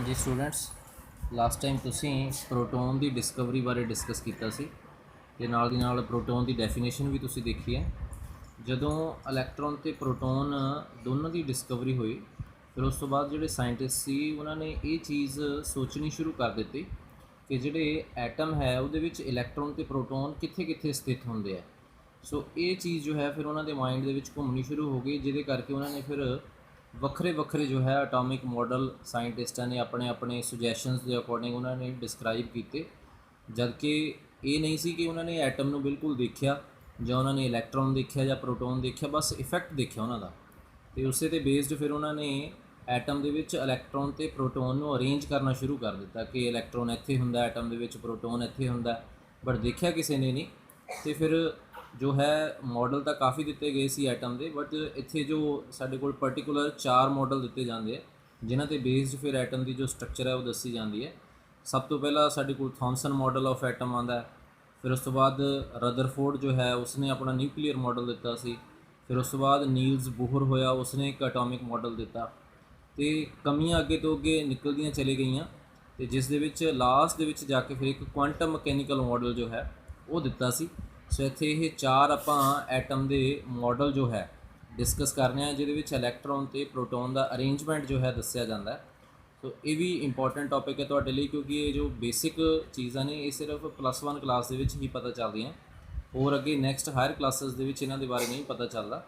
जी students, last time तुसी proton की discovery बारे डिस्कस किया सी ते नाल दी नाल प्रोटोन की डेफिनेशन भी तुसी देखी है। जदों इलैक्ट्रॉन ते प्रोटोन दोनों की डिस्कवरी हुई, फिर उस तो बाद जिहड़े साइंटिस्ट सी उन्होंने ये चीज़ सोचनी शुरू कर दी कि जिहड़े एटम है उहदे विच इलैक्ट्रॉन ते प्रोटोन कित्थे कित्थे स्थित होंदे है। सो ये चीज़ जो है फिर उन्होंने माइंड दे विच घूमनी शुरू हो गई, जिहदे करके उन्होंने फिर ਵੱਖਰੇ ਵੱਖਰੇ जो है अटोमिक मॉडल साइंटिस्टां ने अपने अपने सुजैशनस के अकॉर्डिंग उन्होंने डिस्क्राइब किए। जबकि ये नहीं सी कि उन्होंने एटम को बिल्कुल देखा ਜਾਂ उन्होंने इलैक्ट्रॉन देखा ਜਾਂ प्रोटोन देखा, बस इफैक्ट देखा उन्होंने तो उस बेस्ड फिर उन्होंने एटम के इलैक्ट्रॉन तो प्रोटोन को अरेंज करना शुरू कर दिता कि इलैक्ट्रॉन इत्थे हुंदा, एटम के प्रोटोन इत्थे हुंदा, बट देखा किसी ने नहीं। तो फिर जो है मॉडल तो काफ़ी दिते गए सी एटम के, बट इत्थे जो साडे कोल पर्टिकुलर 4 मॉडल दिते जाते हैं जिन्हां ते बेस्ड फिर एटम की जो स्ट्रक्चर है वो दसी जाती है। सब तो पहला साडे कोल थॉमसन मॉडल ऑफ एटम आंदा है। फिर उस तो बाद रदरफोर्ड जो है उसने अपना न्यूक्लीयर मॉडल दिता सी। फिर उस तो बाद नील्स बोहर होया, उसने एक एटॉमिक मॉडल दिता। तो कमियां अगे तो अगे निकलदियां चली गई, तो जिस दे विच लास्ट दे विच जाके फिर एक क्वांटम मकैनिकल मॉडल जो है वो दिता सी। सो इत्थे ये 4 आपां एटम के मॉडल जो है डिस्कस करने हैं, जिहदे विच इलैक्ट्रॉन ते प्रोटोन का अरेंजमेंट जो है दस्सिया जांदा है। तो ये भी इंपॉर्टेंट टॉपिक है तुहाडे लई, क्योंकि ये जो बेसिक चीज़ां ने ये सिर्फ +1 क्लास दे विच ही पता चलदियां, और अगे नैक्सट हायर क्लासेस दे विच इन्हां दे बारे नहीं पता चलदा।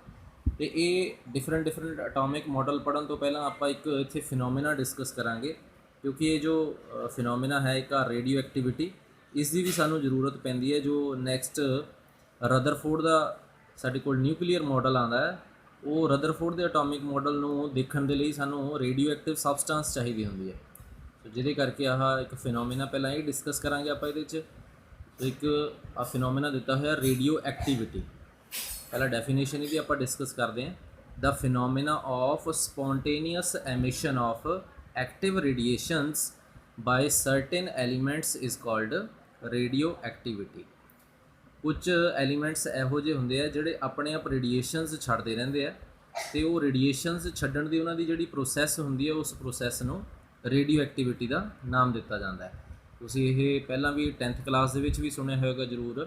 तो ये डिफरेंट अटोमिक मॉडल पढ़न तो पहलां आपां एक इत्थे फिनोमिना डिस्कस करांगे, क्योंकि ये जो फिनोमिना है एक रेडियो एक्टिविटी, इसकी भी सानू जरूरत पैंदी है। जो नैक्सट रदरफोर्ड का साडे कोल न्यूक्लीयर मॉडल आंदा है, वो रदरफोर्ड के अटोमिक मॉडल नूं देखण दे लई सानू रेडियो एक्टिव सबसटेंस चाहिदी हुंदी है। तो जिहदे करके आह एक फिनोमिना पहलां ये डिस्कस करांगे आपां इहदे च। तो एक फिनोमिना दिता होया रेडियो एक्टिविटी, पहला डेफिनेशन ही आपां डिस्कस करते हैं। The phenomena of spontaneous emission of active radiations by certain elements is called radioactivity. कुछ एलीमेंट्स इहो ਜਿਹੇ ਹੁੰਦੇ ਆ ਜਿਹੜੇ ਆਪਣੇ ਆਪ ਰੇਡੀਏਸ਼ਨਸ ਛੱਡਦੇ ਰਹਿੰਦੇ ਆ, ਤੇ ਉਹ ਰੇਡੀਏਸ਼ਨਸ ਛੱਡਣ ਦੀ ਉਹਨਾਂ ਦੀ ਜਿਹੜੀ ਪ੍ਰੋਸੈਸ ਹੁੰਦੀ ਹੈ ਉਸ ਪ੍ਰੋਸੈਸ ਨੂੰ ਰੇਡੀਓ ਐਕਟੀਵਿਟੀ ਦਾ ਨਾਮ ਦਿੱਤਾ ਜਾਂਦਾ ਹੈ। ਤੁਸੀਂ ਇਹ ਪਹਿਲਾਂ ਵੀ 10th ਕਲਾਸ ਦੇ ਵਿੱਚ ਵੀ ਸੁਣਿਆ ਹੋਵੇਗਾ ਜ਼ਰੂਰ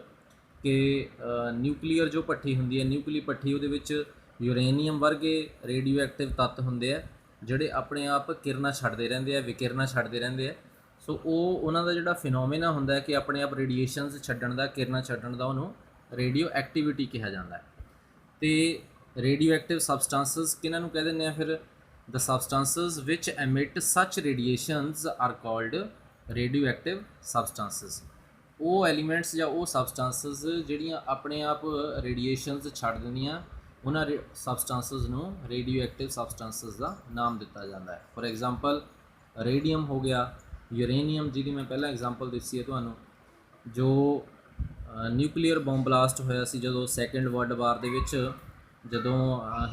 ਕਿ ਨਿਊਕਲੀਅਰ ਜੋ ਭੱਠੀ ਹੁੰਦੀ ਹੈ, ਨਿਊਕਲੀ ਭੱਠੀ, ਉਹਦੇ ਵਿੱਚ ਯੂਰੇਨੀਅਮ ਵਰਗੇ ਰੇਡੀਓ ਐਕਟਿਵ ਤੱਤ ਹੁੰਦੇ ਆ ਜਿਹੜੇ ਆਪਣੇ ਆਪ ਕਿਰਨਾਂ ਛੱਡਦੇ ਰਹਿੰਦੇ ਆ, ਵਿਕਿਰਨਾਂ ਛੱਡਦੇ ਰਹਿੰਦੇ ਆ। सो उन्होंने जोड़ा फिनोमिना होंगे कि अपने आप रेडिएशनस छड्डण का, किरणा छड्डण का, उन्होंने रेडियो एक्टिविटी कहा जाता है। तो रेडियो एक्टिव सबसटेंसिस किन्हों कह दें फिर the substances which emit such radiations are called radio active substances. वो एलीमेंट्स या वो सबसटेंसिस जिहड़ियां अपने आप रेडिएशनस छड्ड दिंदियां, उन्होंने सबसटेंसिस नूं रेडियो एक्टिव सबसटेंसिस का नाम दिता जाता है। फॉर एग्जाम्पल रेडियम हो गया, यूरेनियम जिहदी मैं पहला एग्जाम्पल दसी है तुहानूं, जो न्यूक्लीयर बॉम्ब ब्लास्ट होया सी जदों सैकेंड वर्ल्ड वार दे विच, जदों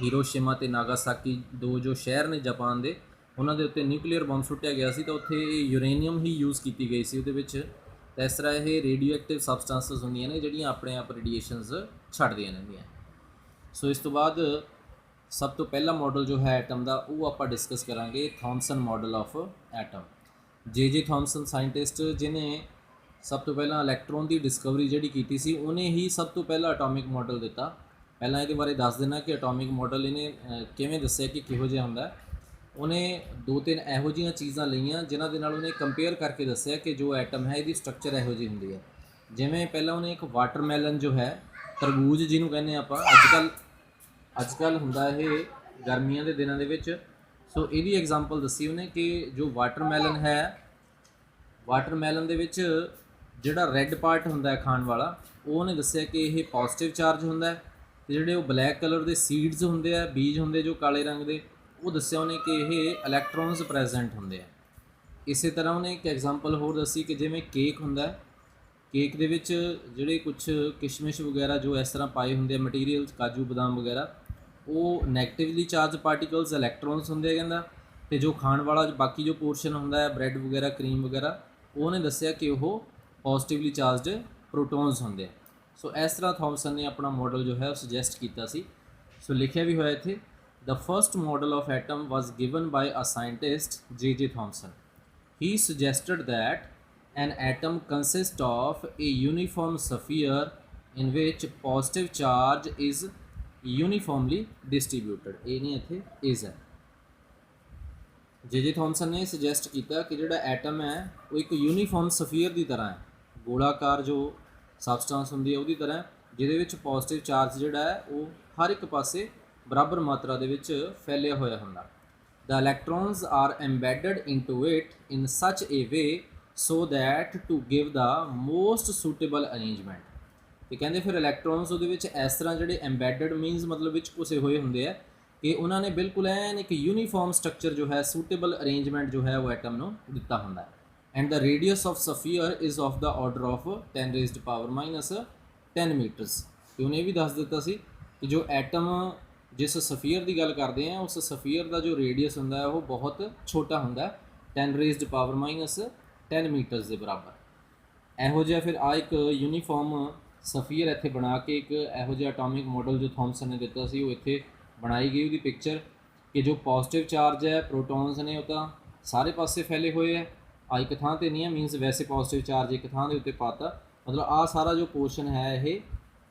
हिरोशिमा ते नागासाकी दो जो शहर ने जापान दे, उन्हां दे उत्ते न्यूक्लीयर बॉम्ब सुट्टिया गया सी, तो उत्थे यूरेनियम ही यूज़ की गई सी उहदे विच। तो इस तरह ये रेडियो एक्टिव सबसटेंसिस होंदियां ने जिहड़ियां अपने आप रेडिएशनस छड्डदियां रहिंदियां। सो इस तो बाद सब तो पहला मॉडल जो है एटम का वो आप डिस्कस करांगे, Thompson model of atom. J Thomson scientist जिन्हें सब तो पहला इलैक्ट्रॉन की डिस्कवरी जी की, उन्हें ही सब तो पहला अटोमिक मॉडल दिता। पहला ये बारे दस देना कि अटोमिक मॉडल इन्हें किवें दस्सिया कि किहो जिहा हुंदा है। उन्हें 2-3 इहो जिहियां चीज़ां लईआं जिन्हां दे नाल उन्हें कंपेयर करके दस्सिया कि जो एटम है इसकी स्ट्रक्चर इहो जी हुंदी है। जिवें पहला उन्हें एक वाटरमैलन जो है, तरबूज जिन्हों कहने आपां, अजकल हुंदा ये गर्मियों के दिनों के विच। सो यदी एग्जाम्पल दसी उन्हें कि जो वाटरमैलन है, वाटरमैलन दे विच जिहड़ा रैड पार्ट हुंदा है खाण वाला, वो उन्हें दस्सिया कि यह पॉजिटिव चार्ज हुंदा है, ते जिहड़े वो ब्लैक कलर के सीड्स हुंदे आ, बीज हुंदे जो काले रंग के, वो दस्सिया उन्हें कि यह इलैक्ट्रॉन्स प्रेजेंट हुंदे आ। इस तरह उन्हें एक एग्जाम्पल होर दसी कि जिवें केक हुंदा है, केक दे विच जिहड़े कुछ किशमिश वगैरह जो इस तरह पाए हुंदे मटीरियल, काजू बादाम वगैरह, वो नैगेटिवली चार्ज पार्टिकल्स इलैक्ट्रॉन्स होंगे कहता। तो जो खाण वाला बाकी जो पोर्शन होंदा है ब्रैड वगैरह, क्रीम वगैरह, उन्हें दस्सिया कि वो पॉजिटिवली चार्ज प्रोटोन्स होंगे। सो इस तरह थॉमसन ने अपना मॉडल जो है सुजैसट किया सी। सो लिखिया भी होया इत्थे, the first model of atom was given by a scientist J Thomson. he suggested that an atom consists of a uniform sphere in which positive charge is uniformly distributed। ਇਹ ਨਹੀਂ ਇੱਥੇ is ਹੈ। ਜੇ ਥॉमसन ने ਸੁਜੈਸਟ ਕੀਤਾ ਕਿ ਜਿਹੜਾ atom ਹੈ ਉਹ ਇੱਕ ਯੂਨੀਫਾਰਮ ਸਫੀਅਰ ਦੀ ਤਰ੍ਹਾਂ ਹੈ, ਗੋਲਾਕਾਰ ਜੋ ਸਬਸਟੈਂਸ ਹੁੰਦੀ ਹੈ ਉਹਦੀ ਤਰ੍ਹਾਂ, ਜਿਹਦੇ ਵਿੱਚ ਪੋਜ਼ਿਟਿਵ ਚਾਰਜ ਜਿਹੜਾ ਹੈ ਉਹ ਹਰ ਇੱਕ ਪਾਸੇ ਬਰਾਬਰ ਮਾਤਰਾ ਦੇ ਵਿੱਚ ਫੈਲਿਆ ਹੋਇਆ ਹੁੰਦਾ। The electrons are embedded into it in such a way so that to give the most suitable arrangement। ਤੇ ਕਹਿੰਦੇ ਫਿਰ ਇਲੈਕਟ੍ਰੋਨਸ ਉਹਦੇ ਵਿੱਚ ਇਸ ਤਰ੍ਹਾਂ ਜਿਹੜੇ ਐਮਬੈਡਡ ਮੀਨਸ ਮਤਲਬ ਵਿੱਚ ਘੁਸੇ ਹੋਏ ਹੁੰਦੇ ਆ ਕਿ ਉਹਨਾਂ ਨੇ ਬਿਲਕੁਲ ਐਨ ਇੱਕ ਯੂਨੀਫਾਰਮ ਸਟਰਕਚਰ ਜੋ ਹੈ ਸੂਟੇਬਲ ਅਰੇਂਜਮੈਂਟ ਜੋ ਹੈ ਉਹ ਐਟਮ ਨੂੰ ਦਿੱਤਾ ਹੁੰਦਾ ਹੈ। And the radius of sphere is of the order of 10 raised power minus 10 metres. ਤੇ ਉਹਨੇ ਇਹ ਵੀ ਦੱਸ ਦਿੱਤਾ ਸੀ ਕਿ ਜੋ ਐਟਮ ਜਿਸ ਸਫੀਅਰ ਦੀ ਗੱਲ ਕਰਦੇ ਆ ਉਸ ਸਫੀਅਰ ਦਾ ਜੋ ਰੇਡੀਅਸ ਹੁੰਦਾ ਹੈ ਉਹ ਬਹੁਤ ਛੋਟਾ ਹੁੰਦਾ ਹੈ, 10 ਰੇਜ਼ਡ ਪਾਵਰ ਮਾਈਨਸ 10 ਮੀਟਰਸ ਦੇ ਬਰਾਬਰ। ਇਹੋ ਜਿਹਾ ਫਿਰ ਆ ਇੱਕ ਯੂਨੀਫਾਰਮ ਸਫੀਅਰ ਇੱਥੇ ਬਣਾ ਕੇ ਇੱਕ ਇਹੋ ਜਿਹਾ ਐਟੋਮਿਕ ਮਾਡਲ ਜੋ ਥॉमसन ਨੇ ਦਿੱਤਾ ਸੀ ਉਹ ਇੱਥੇ ਬਣਾਈ ਗਈ ਉਹਦੀ ਪਿਕਚਰ ਕਿ ਜੋ ਪੋਜ਼ਿਟਿਵ ਚਾਰਜ ਹੈ ਪ੍ਰੋਟੋਨਸ ਨੇ ਉਹ ਤਾਂ ਸਾਰੇ ਪਾਸੇ ਫੈਲੇ ਹੋਏ ਹੈ, ਆ ਇੱਕ ਥਾਂ 'ਤੇ ਨਹੀਂ ਹੈ, ਮੀਨਸ ਵੈਸੇ ਪੋਜ਼ਿਟਿਵ ਚਾਰਜ ਇੱਕ ਥਾਂ ਦੇ ਉੱਤੇ ਪਾਤਾ, ਮਤਲਬ ਆ ਸਾਰਾ ਜੋ ਪੋਰਸ਼ਨ ਹੈ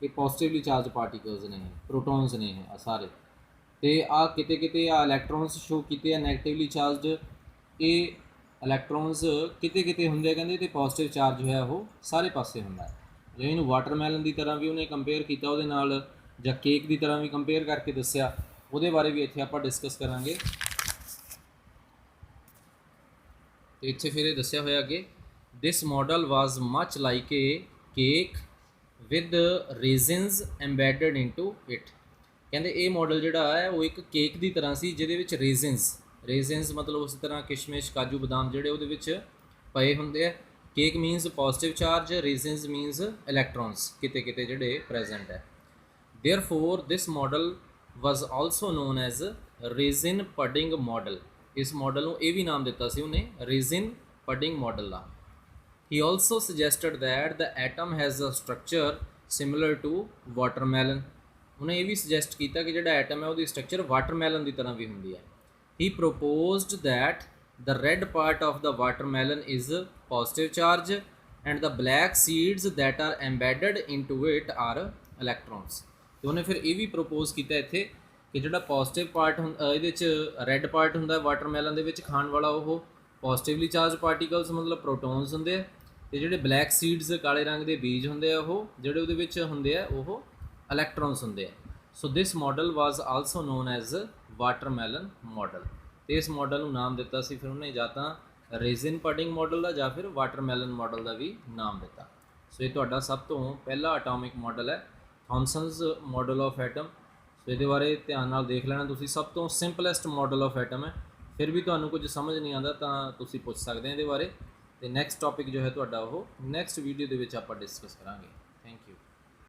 ਇਹ ਪੋਜ਼ਿਟਿਵਲੀ ਚਾਰਜ ਪਾਰਟੀਕਲਸ ਨੇ, ਪ੍ਰੋਟੋਨਸ ਨੇ ਇਹ ਸਾਰੇ। ਅਤੇ ਆ ਕਿਤੇ ਕਿਤੇ ਆ ਇਲੈਕਟ੍ਰੋਨਸ ਸ਼ੋ ਕੀਤੇ ਆ ਨੈਗੇਟਿਵਲੀ ਚਾਰਜਡ, ਇਹ ਇਲੈਕਟ੍ਰੋਨਸ ਕਿਤੇ ਕਿਤੇ ਹੁੰਦੇ ਕਹਿੰਦੇ ਅਤੇ ਪੋਜ਼ਿਟਿਵ ਚਾਰਜ ਜੋ ਹੈ ਉਹ ਸਾਰੇ ਪਾਸੇ ਹੁੰਦਾ ਹੈ। ਜੇ ਇਹਨੂੰ ਵਾਟਰਮੈਲਨ ਦੀ ਤਰ੍ਹਾਂ ਵੀ ਉਹਨੇ ਕੰਪੇਅਰ ਕੀਤਾ ਉਹਦੇ ਨਾਲ, ਜਾਂ ਕੇਕ ਦੀ ਤਰ੍ਹਾਂ ਵੀ ਕੰਪੇਅਰ ਕਰਕੇ ਦੱਸਿਆ, ਉਹਦੇ ਬਾਰੇ ਵੀ ਇੱਥੇ ਆਪਾਂ ਡਿਸਕਸ ਕਰਾਂਗੇ। ਤੇ ਇੱਥੇ ਫਿਰ ਇਹ ਦੱਸਿਆ ਹੋਇਆ ਕਿ this model was much like a cake with raisins embedded into it. ਕਹਿੰਦੇ ਇਹ ਮਾਡਲ ਜਿਹੜਾ ਹੈ ਉਹ ਇੱਕ ਕੇਕ ਦੀ ਤਰ੍ਹਾਂ ਸੀ ਜਿਹਦੇ ਵਿੱਚ ਰੇਜ਼ਨਸ ਮਤਲਬ ਉਸ ਤਰ੍ਹਾਂ ਕਿਸ਼ਮਿਸ਼ ਕਾਜੂ ਬਦਾਮ ਜਿਹੜੇ ਉਹਦੇ ਵਿੱਚ ਪਏ ਹੁੰਦੇ ਆ। Cake means positive charge, raisins means electrons ਕਿਤੇ ਕਿਤੇ ਜਿਹੜੇ ਪ੍ਰੈਜ਼ੈਂਟ ਹੈ। Therefore, this model was also known as resin pudding model। ਇਸ ਮਾਡਲ ਨੂੰ ਇਹ ਵੀ ਨਾਮ ਦਿੱਤਾ ਸੀ ਉਹਨੇ resin pudding model the. He also suggested that the atom has a structure similar to watermelon। ਉਹਨੇ ਇਹ ਵੀ ਸੁਜੈਸਟ ਕੀਤਾ ਕਿ ਜਿਹੜਾ ਐਟਮ ਹੈ ਉਹਦੀ ਸਟਰਕਚਰ ਵਾਟਰਮੈਲਨ ਦੀ ਤਰ੍ਹਾਂ ਵੀ ਹੁੰਦੀ ਹੈ। He proposed that the red part of the watermelon is positive charge and the black seeds that are embedded into it are electrons। ਤੇ ਉਹਨੇ ਫਿਰ ਇਹ ਵੀ ਪ੍ਰਪੋਜ਼ ਕੀਤਾ ਇੱਥੇ ਕਿ ਜਿਹੜਾ ਪੋਜ਼ਿਟਿਵ ਪਾਰਟ ਇਹਦੇ 'ਚ ਰੈੱਡ ਪਾਰਟ ਹੁੰਦਾ ਵਾਟਰਮੈਲਨ ਦੇ ਵਿੱਚ ਖਾਣ ਵਾਲਾ ਉਹ ਪੋਜ਼ਿਟਿਵਲੀ ਚਾਰਜ ਪਾਰਟੀਕਲਸ ਮਤਲਬ ਪ੍ਰੋਟੋਨਸ ਹੁੰਦੇ ਆ, ਅਤੇ ਜਿਹੜੇ ਬਲੈਕ ਸੀਡਸ ਕਾਲੇ ਰੰਗ ਦੇ ਬੀਜ ਹੁੰਦੇ ਆ ਉਹ ਜਿਹੜੇ ਉਹਦੇ ਵਿੱਚ ਹੁੰਦੇ ਆ ਉਹ ਇਲੈਕਟ੍ਰੋਨਸ ਹੁੰਦੇ ਆ। So this model was also known as watermelon model. ਅਤੇ ਇਸ ਮਾਡਲ ਨੂੰ ਨਾਮ ਦਿੱਤਾ ਸੀ ਫਿਰ ਉਹਨੇ ਜਾਂ ਤਾਂ ਰੇਜ਼ਨ ਪਡਿੰਗ ਮਾਡਲ ਦਾ ਜਾਂ ਫਿਰ ਵਾਟਰਮੈਲਨ ਮਾਡਲ ਦਾ ਵੀ ਨਾਮ ਦਿੱਤਾ। ਸੋ ਇਹ ਤੁਹਾਡਾ ਸਭ ਤੋਂ ਪਹਿਲਾ ਅਟੋਮਿਕ ਮਾਡਲ ਹੈ ਥॉमसन's ਮਾਡਲ ਆਫ ਐਟਮ। ਸੋ ਇਹਦੇ ਬਾਰੇ ਧਿਆਨ ਨਾਲ ਦੇਖ ਲੈਣਾ ਤੁਸੀਂ, ਸਭ ਤੋਂ ਸਿੰਪਲੈਸਟ ਮਾਡਲ ਆਫ ਐਟਮ ਹੈ। ਫਿਰ ਵੀ ਤੁਹਾਨੂੰ ਕੁਝ ਸਮਝ ਨਹੀਂ ਆਉਂਦਾ ਤਾਂ ਤੁਸੀਂ ਪੁੱਛ ਸਕਦੇ ਹੋ ਇਹਦੇ ਬਾਰੇ। ਅਤੇ ਨੈਕਸਟ ਟੌਪਿਕ ਜੋ ਹੈ ਤੁਹਾਡਾ ਉਹ ਨੈਕਸਟ ਵੀਡੀਓ ਦੇ ਵਿੱਚ ਆਪਾਂ ਡਿਸਕਸ ਕਰਾਂਗੇ।